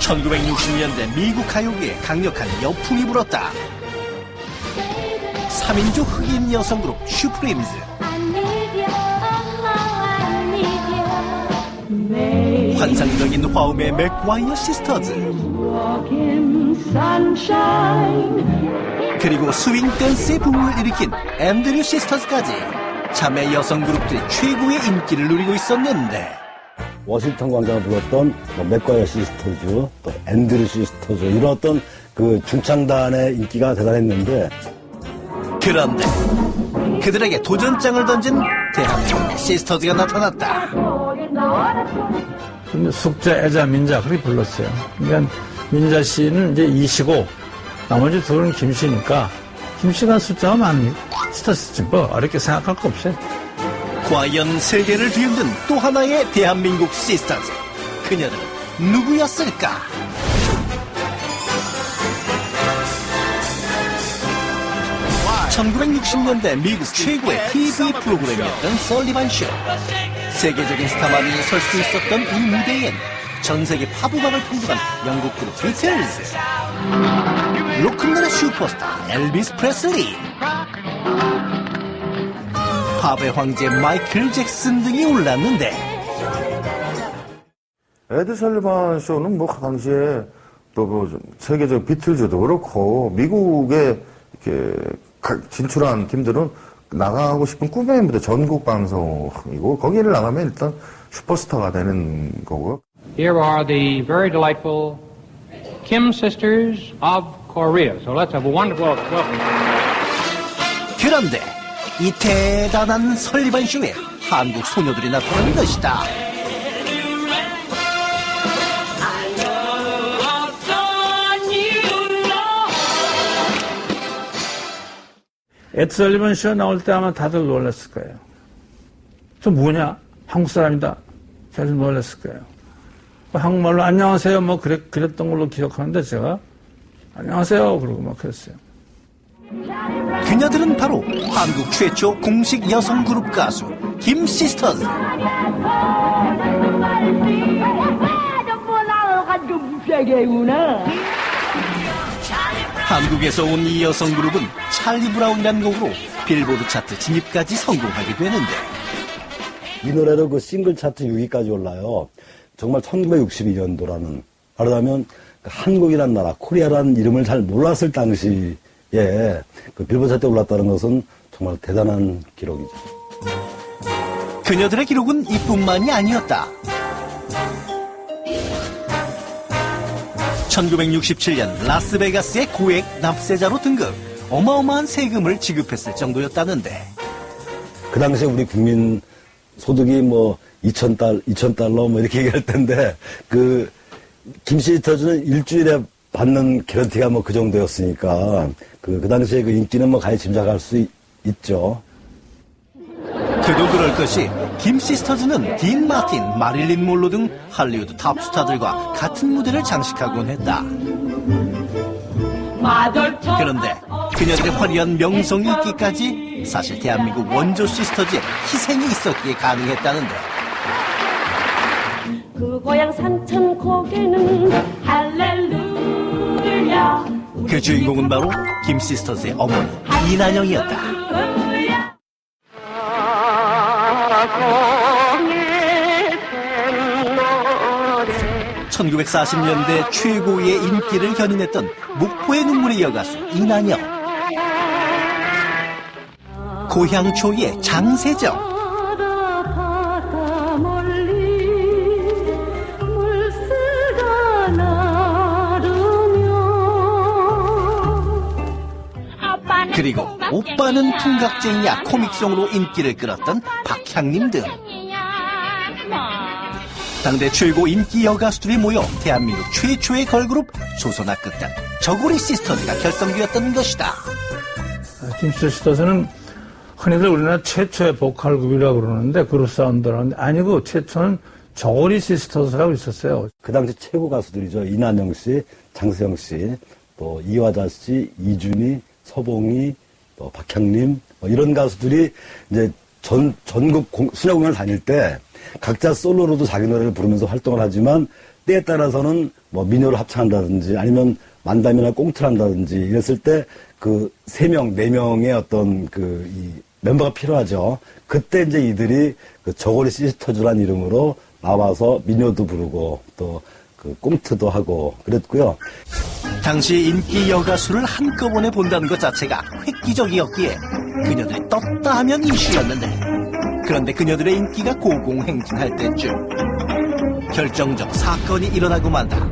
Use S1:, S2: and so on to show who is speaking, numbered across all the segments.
S1: 1960년대 미국 가요계에 강력한 여풍이 불었다. 3인조 흑인 여성그룹 슈프림즈. 환상적인 화음의 맥과이어 시스터즈. 그리고 스윙 댄스의 붐을 일으킨 앤드류 시스터즈까지 자매 여성 그룹들이 최고의 인기를 누리고 있었는데,
S2: 워싱턴 광장을 불렀던 맥과이어 시스터즈, 또 앤드류 시스터즈, 이런 어떤 그 중창단의 인기가 대단했는데,
S1: 그런데 그들에게 도전장을 던진 대한민국 시스터즈가 나타났다.
S3: 근데 숙자, 애자, 민자 그렇게 불렀어요. 그러니까 민자 씨는 이제 이시고 나머지 둘은 김씨니까 김씨가 숫자가 많으니 시스터즈지 뭐 어렵게 생각할 거 없어요.
S1: 과연 세계를 뒤흔든 또 하나의 대한민국 시스터즈. 그녀들은 누구였을까? (1960년대) 미국 최고의 TV 프로그램이었던 설리반 쇼. 세계적인 스타만이 설 수 있었던 이 무대엔 전 세계 팝음악을 풍부한 영국 그룹 비틀즈, 로큰롤의 슈퍼스타 엘비스 프레슬리, 팝의 황제 마이클 잭슨 등이 올랐는데,
S4: 에드 설리반 쇼는 뭐 당시에 또 뭐 세계적 비틀즈도 그렇고 미국에 이렇게 진출한 팀들은 나가고 싶은 꿈의 무대 전국 방송이고, 거기를 나가면 일단 슈퍼스타가 되는 거고.
S5: Here are the very delightful Kim Sisters of Korea. So let's have a wonderful welcome.
S1: 그런데 이 대단한 설리반 쇼에 한국 소녀들이 나타난 것이다.
S3: 에드 설리반 쇼 나올 때 아마 다들 놀랐을 거예요. 저 뭐냐? 한국 사람이다. 다들 놀랐을 거예요. 한국말로 안녕하세요 뭐 그랬던 걸로 기억하는데, 제가 안녕하세요 그러고 막 그랬어요.
S1: 그녀들은 바로 한국 최초 공식 여성 그룹 가수 김 시스터즈. 한국에서 온 이 여성 그룹은 찰리 브라운이라는 곡으로 빌보드 차트 진입까지 성공하게 되는데,
S2: 이 노래로 그 싱글 차트 6위까지 올라요. 정말 1962년도라는, 말하자면 한국이란 나라, 코리아라는 이름을 잘 몰랐을 당시에 그 빌보드 차트에 올랐다는 것은 정말 대단한 기록이죠.
S1: 그녀들의 기록은 이뿐만이 아니었다. 1967년 라스베가스의 고액 납세자로 등극, 어마어마한 세금을 지급했을 정도였다는데,
S2: 그 당시에 우리 국민 소득이 뭐 2,000달러 뭐 이렇게 얘기할 텐데, 그 김 시스터즈는 일주일에 받는 개런티가 뭐 그 정도였으니까 그 당시에 그 인기는 뭐 가히 짐작할 수 있죠.
S1: 그도 그럴 것이 김 시스터즈는 딘 마틴, 마릴린 몰로 등 할리우드 탑스타들과 같은 무대를 장식하곤 했다. 그런데 그녀들의 화려한 명성 있기까지 사실 대한민국 원조 시스터즈의 희생이 있었기에 가능했다는데,
S6: 그 고향 산천 고개는 할렐루야.
S1: 그 주인공은 바로 김 시스터즈의 어머니 이난영이었다. 1940년대 최고의 인기를 견인했던 목포의 눈물의 여가수 이난영. 고향초이의 장세정. 그리고 오빠는 풍각쟁이야 코믹송으로 인기를 끌었던 박향림 등 당대 최고 인기 여가수들이 모여 대한민국 최초의 걸그룹 조선아 극단 저고리 시스터즈가 결성되었던 것이다.
S3: 김 시스터즈는 흔히들 우리나라 최초의 보컬 그룹이라고 그러는데, 그룹 사운드라는데, 아니고 최초는 저고리 시스터즈라고 있었어요.
S2: 그 당시 최고 가수들이죠. 이난영 씨, 장세영 씨, 또 이화자 씨, 이준희, 서봉희, 또 박향림, 뭐 이런 가수들이 이제 전국 수녀 공연을 다닐 때 각자 솔로로도 자기 노래를 부르면서 활동을 하지만 때에 따라서는 뭐 민요를 합창한다든지 아니면 만담이나 꽁트를 한다든지 이랬을 때 그 3명, 4명의 어떤 이 멤버가 필요하죠. 그때 이제 이들이 그 저고리 시스터즈란 이름으로 나와서 민요도 부르고 또 그 꽁트도 하고 그랬고요.
S1: 당시 인기 여가수를 한꺼번에 본다는 것 자체가 획기적이었기에 그녀들이 떴다 하면 이슈였는데, 그런데 그녀들의 인기가 고공행진할 때쯤 결정적 사건이 일어나고 만다.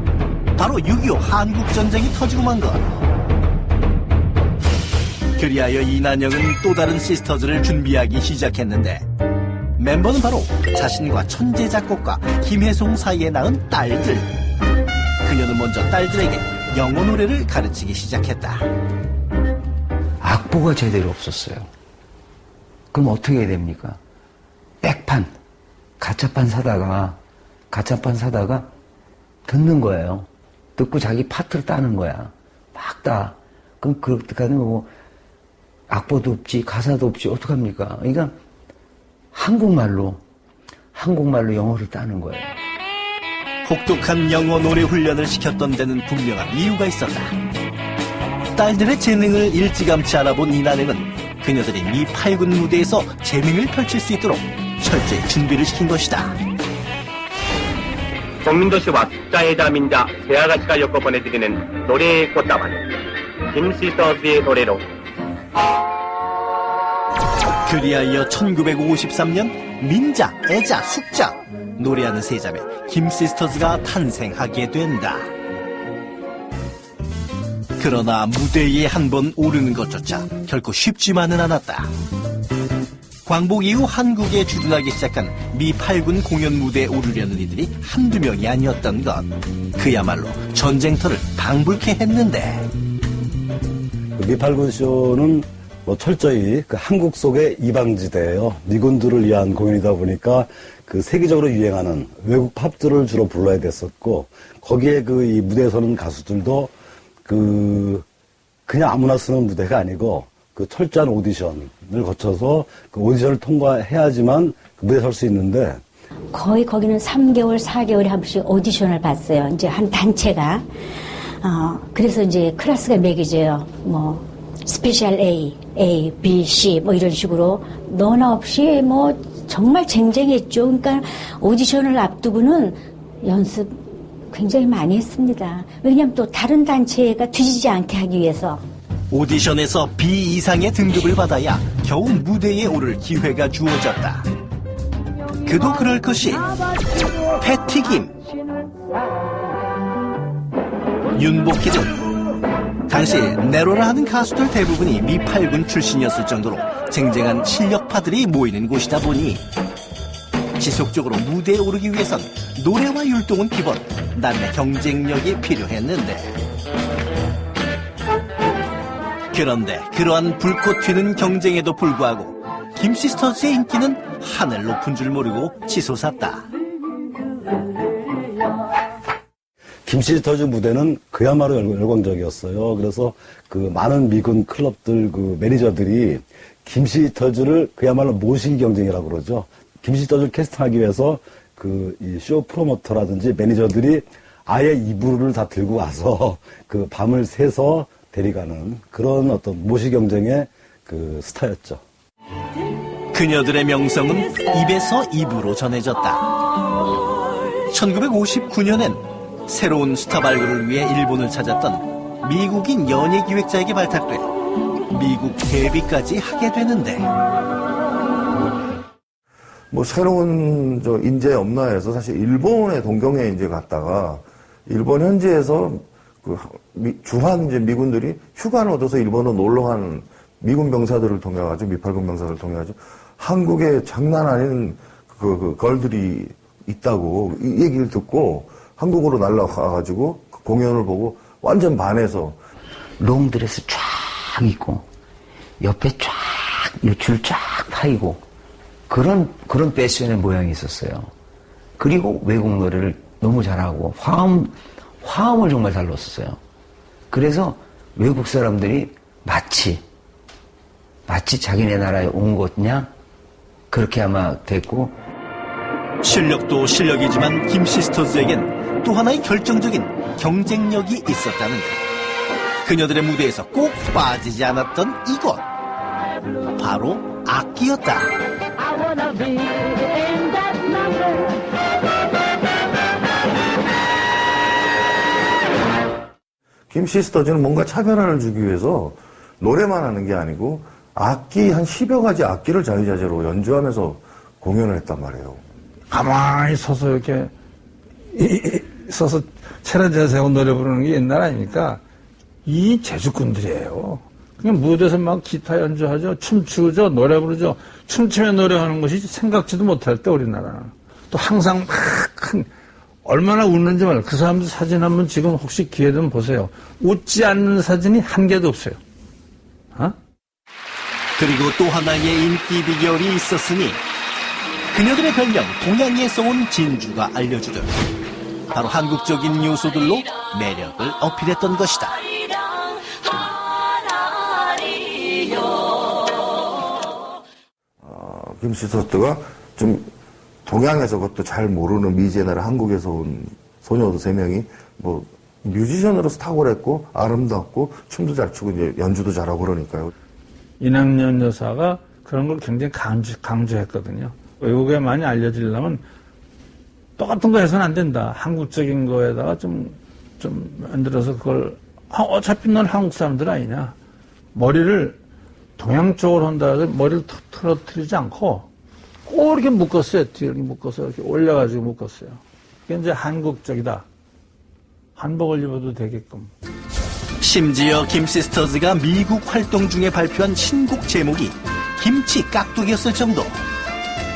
S1: 바로 6.25 한국전쟁이 터지고 만 것. 그리하여 이난영은 또 다른 시스터즈를 준비하기 시작했는데, 멤버는 바로 자신과 천재 작곡가 김혜송 사이에 낳은 딸들. 그녀는 먼저 딸들에게 영어 노래를 가르치기 시작했다.
S7: 악보가 제대로 없었어요. 그럼 어떻게 해야 됩니까? 백판, 가짜판 사다가 듣는 거예요. 듣고 자기 파트를 따는 거야. 막 따. 그럼 그렇게까지 뭐 악보도 없지, 가사도 없지, 어떡합니까? 그러니까 한국말로 영어를 따는 거예요.
S1: 혹독한 영어 노래 훈련을 시켰던 데는 분명한 이유가 있었다. 딸들의 재능을 일찌감치 알아본 이난영은 그녀들이 미 8군 무대에서 재능을 펼칠 수 있도록 철저히 준비를 시킨 것이다.
S8: 국민도시와 숫자의 자민자 새아가씨가 엮어 보내드리는 노래의 꽃다발 김시스터즈의 노래로.
S1: 그리하여 1953년 민자, 애자, 숙자 노래하는 세자매 김시스터즈가 탄생하게 된다. 그러나 무대에 한 번 오르는 것조차 결코 쉽지만은 않았다. 광복 이후 한국에 주둔하기 시작한 미 8군 공연 무대에 오르려는 이들이 한두 명이 아니었던 것. 그야말로 전쟁터를 방불케 했는데,
S2: 미 8군 쇼는 뭐 철저히 그 한국 속의 이방지대예요. 미군들을 위한 공연이다 보니까 그 세계적으로 유행하는 외국 팝들을 주로 불러야 됐었고, 거기에 이 무대에 서는 가수들도 그냥 아무나 쓰는 무대가 아니고 그 철저한 오디션을 거쳐서 그 오디션을 통과해야지만 그 무대에 설 수 있는데,
S9: 거의 거기는 3개월, 4개월에 한 번씩 오디션을 봤어요. 이제 한 단체가. 그래서 이제 클래스가 매겨져요. 뭐, 스페셜 A, B, C, 뭐 이런 식으로 너나 없이 뭐 정말 쟁쟁했죠. 그러니까 오디션을 앞두고는 연습 굉장히 많이 했습니다. 왜냐하면 또 다른 단체가 뒤지지 않게 하기 위해서.
S1: 오디션에서 B 이상의 등급을 받아야 겨우 무대에 오를 기회가 주어졌다. 그도 그럴 것이 패티김, 윤복희 등 당시 네로라 하는 가수들 대부분이 미 8군 출신이었을 정도로 쟁쟁한 실력파들이 모이는 곳이다 보니 지속적으로 무대에 오르기 위해선 노래와 율동은 기본, 남의 경쟁력이 필요했는데, 그런데 그러한 불꽃 튀는 경쟁에도 불구하고 김시스터즈의 인기는 하늘 높은 줄 모르고 치솟았다.
S2: 김시스터즈 무대는 그야말로 열광적이었어요. 그래서 그 많은 미군 클럽들 그 매니저들이 김시스터즈를 그야말로 모시기 경쟁이라고 그러죠. 김시스터즈를 캐스팅하기 위해서 이 쇼 프로모터라든지 매니저들이 아예 이불을 다 들고 와서 그 밤을 새서 데려가는 그런 어떤 모시 경쟁의 그 스타였죠.
S1: 그녀들의 명성은 입에서 입으로 전해졌다. 1959년엔 새로운 스타 발굴을 위해 일본을 찾았던 미국인 연예기획자에게 발탁돼 미국 데뷔까지 하게 되는데,
S4: 뭐 새로운 인재 없나 해서 사실 일본의 동경에 이제 갔다가 일본 현지에서 주한 이제 미군들이 휴가를 얻어서 일본으로 놀러 간 미군 병사들을 통해 가지고 미8군 병사들을 통해 가지고 한국에 장난 아닌 그 걸들이 있다고 이 얘기를 듣고 한국으로 날라가가지고 그 공연을 보고 완전 반해서
S7: 롱드레스 쫙 입고 옆에 쫙 줄 쫙 파이고 그런 패션의 모양이 있었어요. 그리고 외국 노래를 너무 잘하고 화음을 정말 잘 넣었어요. 그래서 외국 사람들이 마치 자기네 나라에 온 것냐 그렇게 아마 됐고,
S1: 실력도 실력이지만 김시스터즈에겐 또 하나의 결정적인 경쟁력이 있었다는데 그녀들의 무대에서 꼭 빠지지 않았던 이것 바로 악기였다.
S4: 김시스터즈는 뭔가 차별화를 주기 위해서 노래만 하는 게 아니고 악기 한 10여 가지 악기를 자유자재로 연주하면서 공연을 했단 말이에요.
S3: 가만히 서서 이렇게 서서 체라제 세우고 노래 부르는 게 옛날 아닙니까? 이 재주꾼들이에요. 그냥 무대에서 막 기타 연주하죠. 춤추죠. 노래 부르죠. 춤추며 노래하는 것이 생각지도 못할 때 우리나라는. 또 항상 막 얼마나 웃는지 말이에요. 그 사람들 사진 한번 지금 혹시 기회 되면 보세요. 웃지 않는 사진이 한 개도 없어요. 어?
S1: 그리고 또 하나의 인기 비결이 있었으니 그녀들의 별명 동양에서 온 진주가 알려주듯 바로 한국적인 요소들로 매력을 어필했던 것이다.
S4: 김시스터즈가 좀 동양에서 그것도 잘 모르는 미제나라 한국에서 온 소녀도 3명이 뭐 뮤지션으로서 탁월했고 아름답고 춤도 잘 추고 이제 연주도 잘하고 그러니까요.
S3: 이낙연 여사가 그런 걸 굉장히 강조했거든요. 외국에 많이 알려지려면 똑같은 거 해서는 안 된다. 한국적인 거에다가 좀 만들어서 그걸 어차피 넌 한국 사람들 아니냐. 머리를 동양 쪽으로 한다 해서 머리를 틀어뜨리지 않고 꼭 이렇게 묶었어요. 뒤에 이렇게 묶어서 이렇게 올려가지고 묶었어요. 그게 이제 한국적이다. 한복을 입어도 되게끔.
S1: 심지어 김시스터즈가 미국 활동 중에 발표한 신곡 제목이 김치 깍두기였을 정도.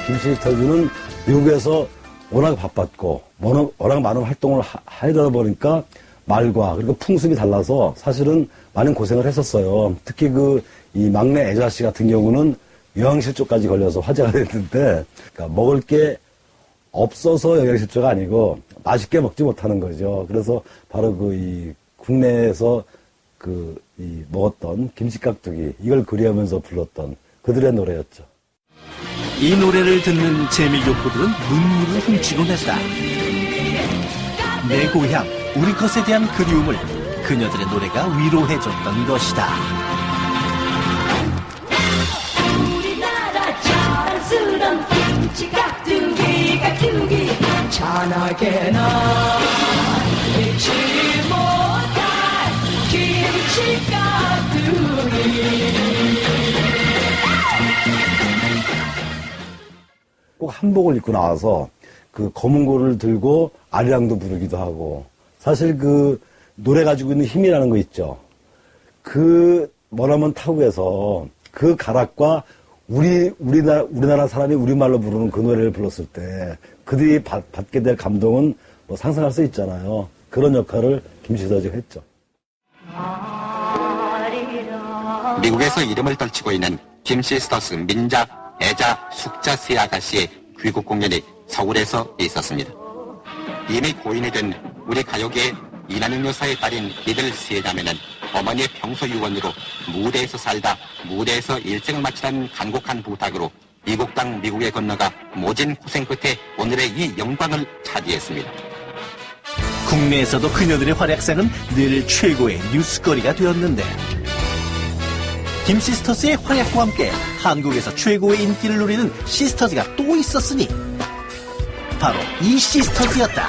S2: 김시스터즈는 미국에서 워낙 바빴고 워낙 많은 활동을 하다 보니까 말과 그리고 풍습이 달라서 사실은 많은 고생을 했었어요. 특히 이 막내 애자 씨 같은 경우는 영양실조까지 걸려서 화제가 됐는데, 그러니까 먹을 게 없어서 영양실조가 아니고 맛있게 먹지 못하는 거죠. 그래서 바로 이 국내에서 먹었던 김치깍두기 이걸 그리하면서 불렀던 그들의 노래였죠.
S1: 이 노래를 듣는 재미교포들은 눈물을 훔치곤 했다. 내 고향, 우리 것에 대한 그리움을 그녀들의 노래가 위로해줬던 것이다.
S6: 우리나라 자랑스런 김치깍두기 전하게나 잊지 못할 김치깍두기.
S2: 꼭 한복을 입고 나와서 검은 고를 들고 아리랑도 부르기도 하고, 사실 노래 가지고 있는 힘이라는 거 있죠. 머나먼 타국에서 그 가락과 우리나라 사람이 우리말로 부르는 그 노래를 불렀을 때 그들이 받게 될 감동은 뭐 상상할 수 있잖아요. 그런 역할을 김시스터즈가 했죠.
S10: 미국에서 이름을 떨치고 있는 김시스터즈 민작 애자 숙자 세 아가씨의 귀국 공연이 서울에서 있었습니다. 이미 고인이 된 우리 가요계의 이낙연 여사의 딸인 이들 세 자매는 어머니의 평소 유언으로 무대에서 살다 무대에서 일생을 마치라는 간곡한 부탁으로 이국 땅 미국에 건너가 모진 고생 끝에 오늘의 이 영광을 차지했습니다.
S1: 국내에서도 그녀들의 활약상은 늘 최고의 뉴스거리가 되었는데 김시스터즈의 활약과 함께 한국에서 최고의 인기를 누리는 시스터즈가 또 있었으니 바로 이 시스터즈였다.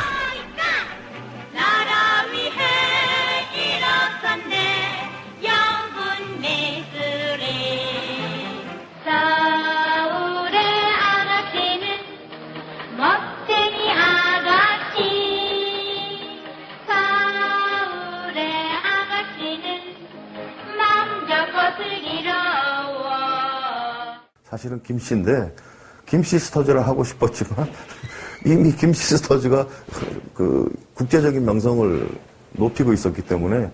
S6: 나라 위해 일어섰네 영군 내들이. 서울의 아가씨는 멋쟁이 아가씨. 서울의 아가씨는 맘 잡고 슬기로워.
S4: 사실은 김씨인데 김시스터즈를 하고 싶었지만 이미 김시스터즈가 국제적인 명성을 높이고 있었기 때문에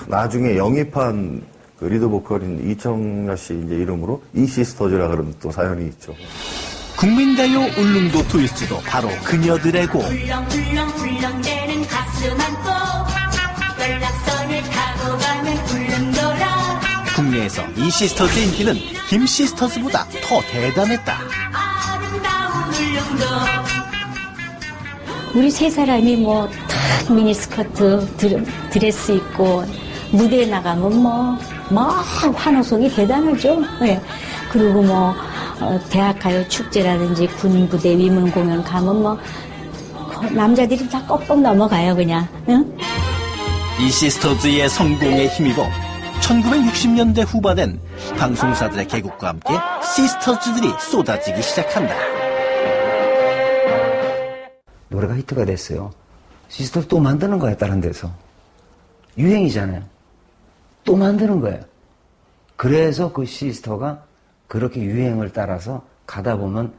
S4: 나중에 영입한 리드 보컬인 이청야 씨 이름으로 이시스터즈라 그런 또 사연이 있죠.
S1: 국민가요 울릉도 트위스트도 바로 그녀들의고.
S6: 울렁울렁대는 가슴 안고 연락선을 타고 가면 울릉도라.
S1: 국내에서 이 시스터즈의 인기는 김 시스터즈보다 더 대단했다.
S6: 아름다운 울릉도.
S9: 우리 세 사람이 뭐 탁 미니스커트 드레스 입고 무대에 나가면 막 환호성이 대단하죠. 예. 그리고 대학 가요 축제라든지 군 부대 위문 공연 가면 남자들이 다 꺽꺽 넘어가요, 그냥. 응?
S1: 이 시스터즈의 성공에 힘입어 1960년대 후반엔 방송사들의 개국과 함께 시스터즈들이 쏟아지기 시작한다.
S7: 노래가 히트가 됐어요. 시스터를 또 만드는 거야, 다른 데서. 유행이잖아요. 또 만드는 거예요. 그래서 그 시스터가 그렇게 유행을 따라서 가다 보면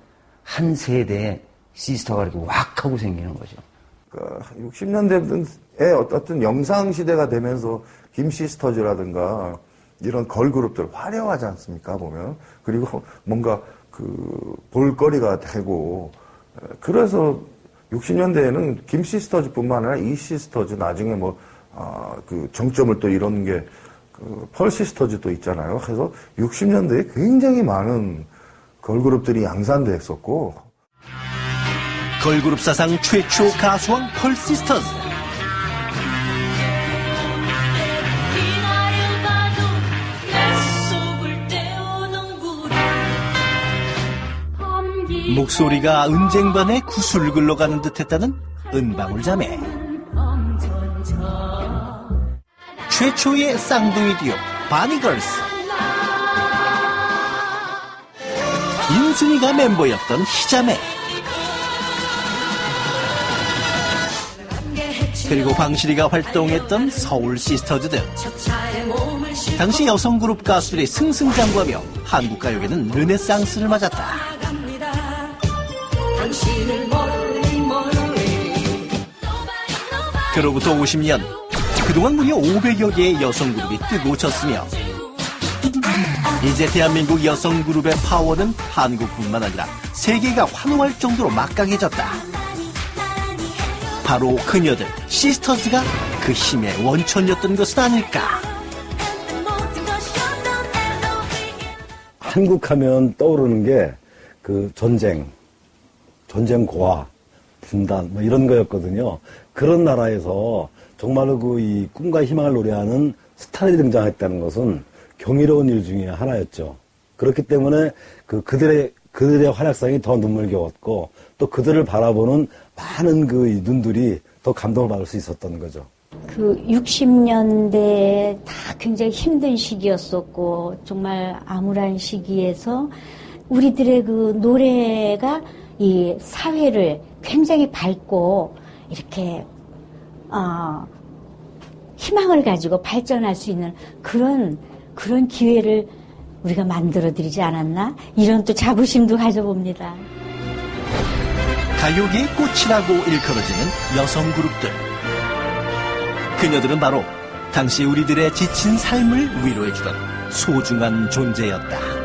S7: 한 세대에 시스터가 이렇게 왁 하고 생기는 거죠.
S4: 60년대에 어떤 영상 시대가 되면서 김시스터즈라든가 이런 걸그룹들 화려하지 않습니까, 보면. 그리고 뭔가 볼거리가 되고, 그래서 60년대에는 김시스터즈뿐만 아니라 이시스터즈, 나중에 정점을 또 이런 게, 펄시스터즈도 있잖아요. 그래서 60년대에 굉장히 많은 걸그룹들이 양산됐었고.
S1: 걸그룹 사상 최초 가수왕 펄시스터즈. 목소리가 은쟁반에 구슬 굴러가는 듯했다는 은방울 자매. 최초의 쌍둥이 듀오 바니걸스. 인순이가 멤버였던 희자매. 그리고 방실이가 활동했던 서울 시스터즈 등 당시 여성 그룹 가수들이 승승장구하며 한국 가요계는 르네상스를 맞았다. 그로부터 50년, 그동안 무려 500여 개의 여성 그룹이 뜨고 졌으며 이제 대한민국 여성 그룹의 파워는 한국뿐만 아니라 세계가 환호할 정도로 막강해졌다. 바로 그녀들 시스터즈가 그 힘의 원천이었던 것은 아닐까.
S2: 한국 하면 떠오르는 게 전쟁 고아, 분단 이런 거였거든요. 그런 나라에서 정말로 이 꿈과 희망을 노래하는 스타들이 등장했다는 것은 경이로운 일 중에 하나였죠. 그렇기 때문에 그들의 활약상이 더 눈물겨웠고 또 그들을 바라보는 많은 눈들이 더 감동을 받을 수 있었던 거죠.
S9: 60년대 다 굉장히 힘든 시기였었고 정말 암울한 시기에서 우리들의 노래가 이 사회를 굉장히 밝고 이렇게 희망을 가지고 발전할 수 있는 그런 기회를 우리가 만들어드리지 않았나? 이런 또 자부심도 가져봅니다.
S1: 가요계의 꽃이라고 일컬어지는 여성 그룹들. 그녀들은 바로 당시 우리들의 지친 삶을 위로해주던 소중한 존재였다.